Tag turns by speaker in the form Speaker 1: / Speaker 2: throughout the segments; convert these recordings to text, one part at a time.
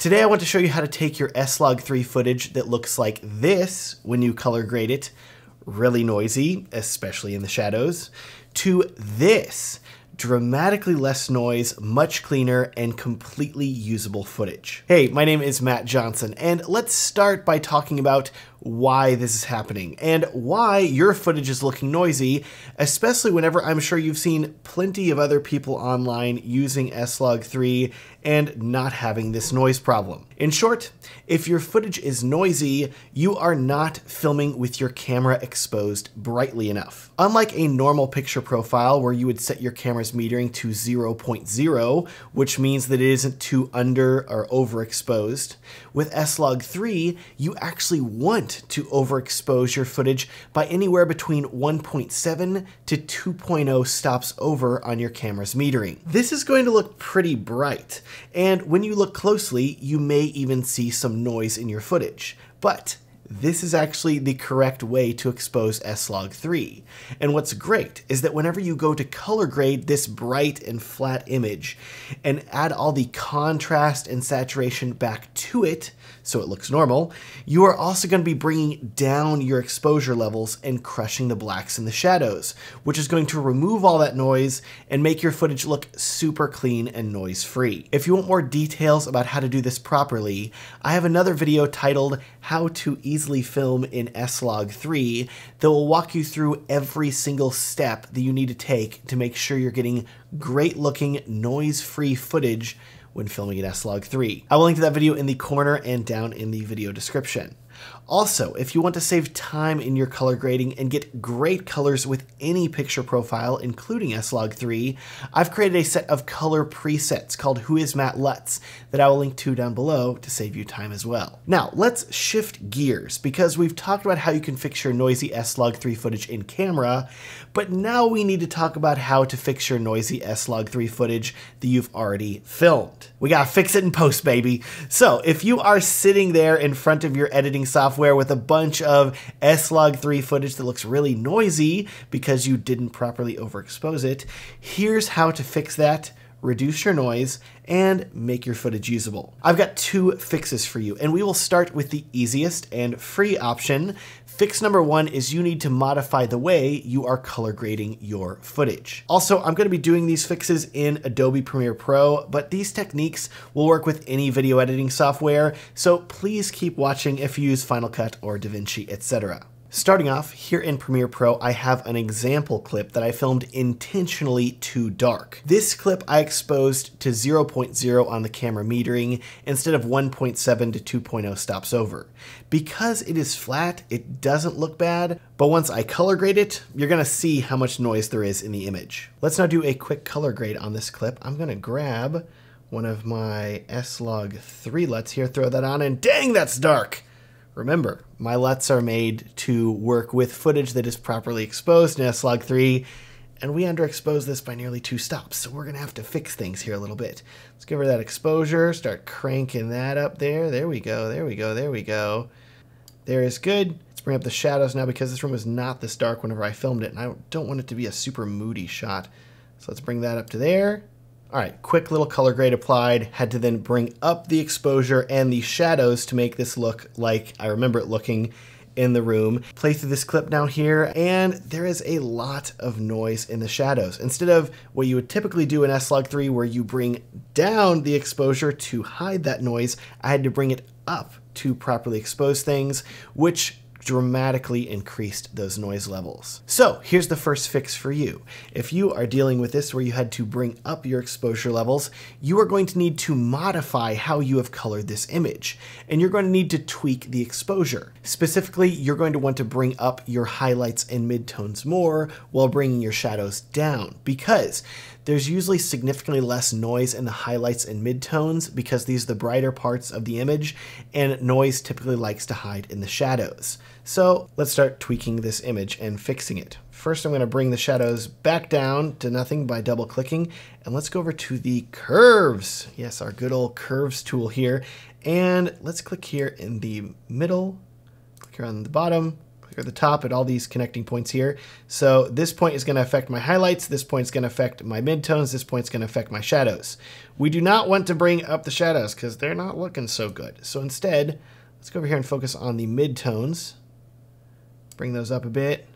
Speaker 1: Today I want to show you how to take your SLOG3 footage that looks like this when you color grade it, really noisy, especially in the shadows, to this, dramatically less noise, much cleaner, and completely usable footage. Hey, my name is Matt Johnson, and let's start by talking about why this is happening and why your footage is looking noisy, especially whenever I'm sure you've seen plenty of other people online using SLOG3 and not having this noise problem. In short, if your footage is noisy, you are not filming with your camera exposed brightly enough. Unlike a normal picture profile where you would set your camera's metering to 0.0, which means that it isn't too under or overexposed, with SLOG3, you actually want to overexpose your footage by anywhere between 1.7 to 2.0 stops over on your camera's metering. This is going to look pretty bright, and when you look closely, you may even see some noise in your footage. But this is actually the correct way to expose SLOG3. And what's great is that whenever you go to color grade this bright and flat image and add all the contrast and saturation back to it, so it looks normal, you are also going to be bringing down your exposure levels and crushing the blacks and the shadows, which is going to remove all that noise and make your footage look super clean and noise-free. If you want more details about how to do this properly, I have another video titled How to Easily Film in SLOG3 that will walk you through every single step that you need to take to make sure you're getting great looking noise-free footage when filming in SLOG3. I will link to that video in the corner and down in the video description. Also, if you want to save time in your color grading and get great colors with any picture profile, including SLOG3, I've created a set of color presets called Who is Matt Lutz that I will link to down below to save you time as well. Now, let's shift gears because we've talked about how you can fix your noisy SLOG3 footage in camera, but now we need to talk about how to fix your noisy SLOG3 footage that you've already filmed. We gotta fix it in post, baby. So if you are sitting there in front of your editing software with a bunch of SLOG3 footage that looks really noisy because you didn't properly overexpose it, here's how to fix that, reduce your noise, and make your footage usable. I've got two fixes for you, and we will start with the easiest and free option. Fix number one is you need to modify the way you are color grading your footage. Also, I'm going to be doing these fixes in Adobe Premiere Pro, but these techniques will work with any video editing software, so please keep watching if you use Final Cut or DaVinci, etc. Starting off, here in Premiere Pro, I have an example clip that I filmed intentionally too dark. This clip I exposed to 0.0 on the camera metering instead of 1.7 to 2.0 stops over. Because it is flat, it doesn't look bad, but once I color grade it, you're gonna see how much noise there is in the image. Let's now do a quick color grade on this clip. I'm gonna grab one of my SLOG3 LUTs here, throw that on, and dang, that's dark! Remember, my LUTs are made to work with footage that is properly exposed in SLOG3, and we underexposed this by nearly 2 stops, so we're gonna have to fix things here a little bit. Let's give her that exposure, start cranking that up there. There we go, there we go, there we go. There is good. Let's bring up the shadows now because this room was not this dark whenever I filmed it, and I don't want it to be a super moody shot. So let's bring that up to there. All right, quick little color grade applied, had to then bring up the exposure and the shadows to make this look like I remember it looking in the room. Play through this clip now here, and there is a lot of noise in the shadows. Instead of what you would typically do in SLOG3 where you bring down the exposure to hide that noise, I had to bring it up to properly expose things, which dramatically increased those noise levels. So here's the first fix for you. If you are dealing with this where you had to bring up your exposure levels, you are going to need to modify how you have colored this image, and you're going to need to tweak the exposure. Specifically, you're going to want to bring up your highlights and midtones more while bringing your shadows down, because there's usually significantly less noise in the highlights and midtones because these are the brighter parts of the image, and noise typically likes to hide in the shadows. So let's start tweaking this image and fixing it. First, I'm going to bring the shadows back down to nothing by double clicking, and let's go over to the curves. Yes, our good old curves tool here, and let's click here in the middle, click here on the bottom, Click at the top at all these connecting points here. So this point is going to affect my highlights. This point is going to affect my midtones. This point is going to affect my shadows. We do not want to bring up the shadows because they're not looking so good. So instead, let's go over here and focus on the midtones. Bring those up a bit.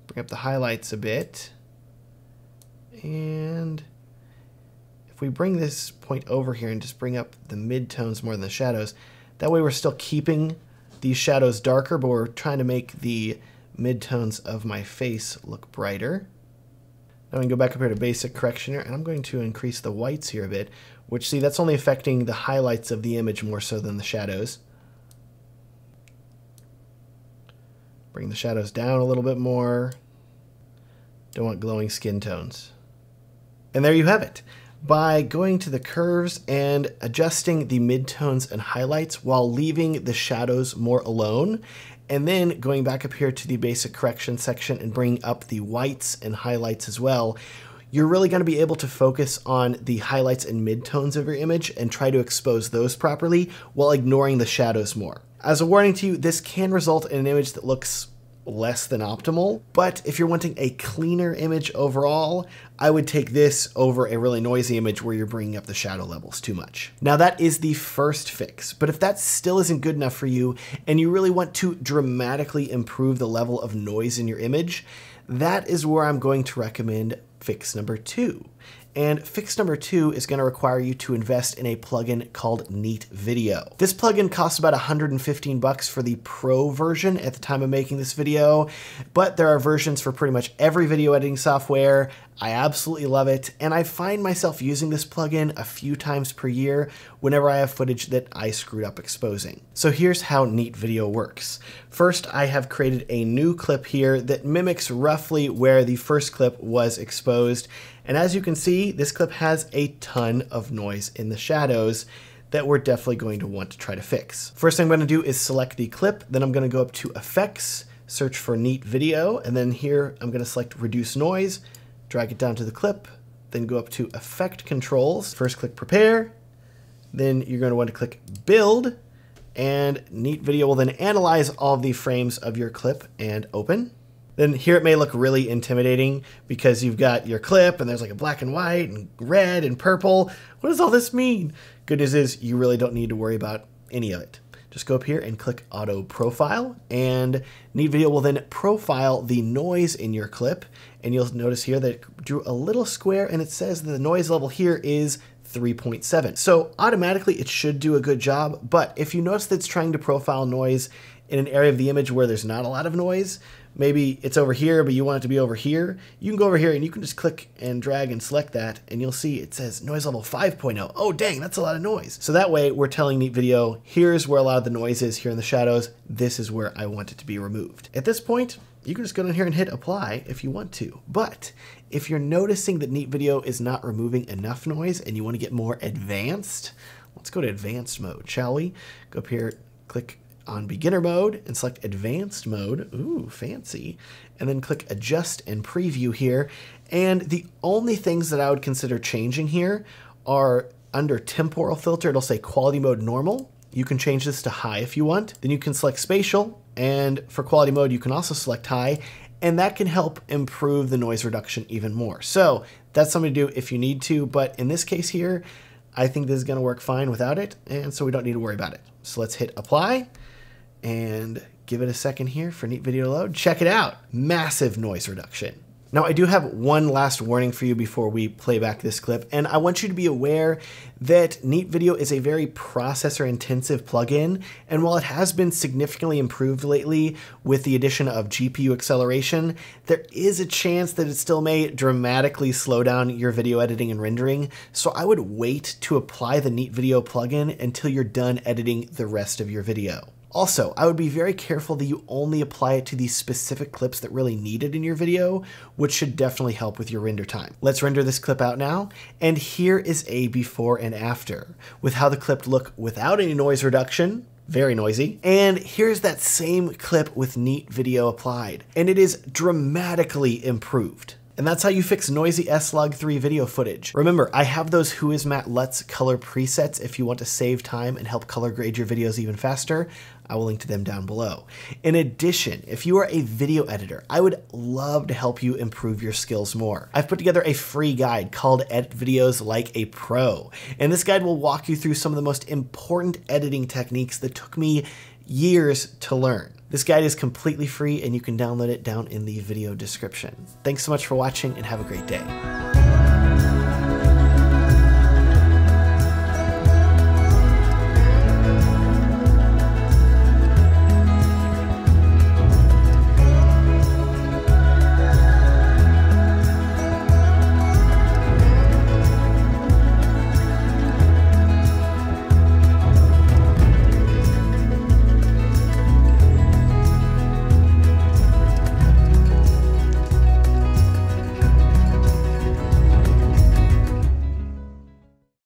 Speaker 1: Bring up the highlights a bit. And if we bring this point over here and just bring up the midtones more than the shadows, that way we're still keeping these shadows darker, but we're trying to make the midtones of my face look brighter. Now we can go back up here to basic correction here, and I'm going to increase the whites here a bit, which, see, that's only affecting the highlights of the image more so than the shadows. Bring the shadows down a little bit more. Don't want glowing skin tones. And there you have it. By going to the curves and adjusting the midtones and highlights while leaving the shadows more alone, and then going back up here to the basic correction section and bringing up the whites and highlights as well, you're really going to be able to focus on the highlights and midtones of your image and try to expose those properly while ignoring the shadows more. As a warning to you, this can result in an image that looks less than optimal, but if you're wanting a cleaner image overall, I would take this over a really noisy image where you're bringing up the shadow levels too much. Now that is the first fix, but if that still isn't good enough for you and you really want to dramatically improve the level of noise in your image, that is where I'm going to recommend fix number 2. And fix number 2 is going to require you to invest in a plugin called Neat Video. This plugin costs about $115 for the pro version at the time of making this video, but there are versions for pretty much every video editing software. I absolutely love it, and I find myself using this plugin a few times per year whenever I have footage that I screwed up exposing. So here's how Neat Video works. First, I have created a new clip here that mimics roughly where the first clip was exposed. And as you can see, this clip has a ton of noise in the shadows that we're definitely going to want to try to fix. First thing I'm going to do is select the clip, then I'm going to go up to Effects, search for Neat Video, and then here I'm going to select Reduce Noise, drag it down to the clip, then go up to Effect Controls, first click Prepare, then you're going to want to click Build, and Neat Video will then analyze all of the frames of your clip and open. Then here it may look really intimidating because you've got your clip and there's like a black and white and red and purple. What does all this mean? Good news is you really don't need to worry about any of it. Just go up here and click Auto Profile, and Neat Video will then profile the noise in your clip. And you'll notice here that it drew a little square and it says that the noise level here is 3.7. So automatically it should do a good job, but if you notice that it's trying to profile noise in an area of the image where there's not a lot of noise, maybe it's over here, but you want it to be over here, you can go over here and you can just click and drag and select that, and you'll see it says noise level 5.0. Oh, dang, that's a lot of noise. So that way we're telling Neat Video, here's where a lot of the noise is here in the shadows. This is where I want it to be removed. At this point, you can just go down here and hit apply if you want to. But if you're noticing that Neat Video is not removing enough noise and you want to get more advanced, let's go to advanced mode, shall we? Go up here, click on beginner mode and select advanced mode. Ooh, fancy. And then click adjust and preview here. And the only things that I would consider changing here are under temporal filter, it'll say quality mode normal. You can change this to high if you want. Then you can select spatial, and for quality mode, you can also select high, and that can help improve the noise reduction even more. So that's something to do if you need to, but in this case here, I think this is gonna work fine without it, and so we don't need to worry about it. So let's hit apply and give it a second here for Neat Video to load. Check it out, massive noise reduction. Now I do have one last warning for you before we play back this clip, and I want you to be aware that Neat Video is a very processor intensive plugin, and while it has been significantly improved lately with the addition of GPU acceleration, there is a chance that it still may dramatically slow down your video editing and rendering, so I would wait to apply the Neat Video plugin until you're done editing the rest of your video. Also, I would be very careful that you only apply it to the specific clips that really need it in your video, which should definitely help with your render time. Let's render this clip out now, and here is a before and after, with how the clip looked without any noise reduction, very noisy, and here's that same clip with Neat Video applied, and it is dramatically improved. And that's how you fix noisy SLOG3 video footage. Remember, I have those Who Is Matt Let's color presets if you want to save time and help color grade your videos even faster. I will link to them down below. In addition, if you are a video editor, I would love to help you improve your skills more. I've put together a free guide called Edit Videos Like a Pro, and this guide will walk you through some of the most important editing techniques that took me years to learn. This guide is completely free and you can download it down in the video description. Thanks so much for watching and have a great day.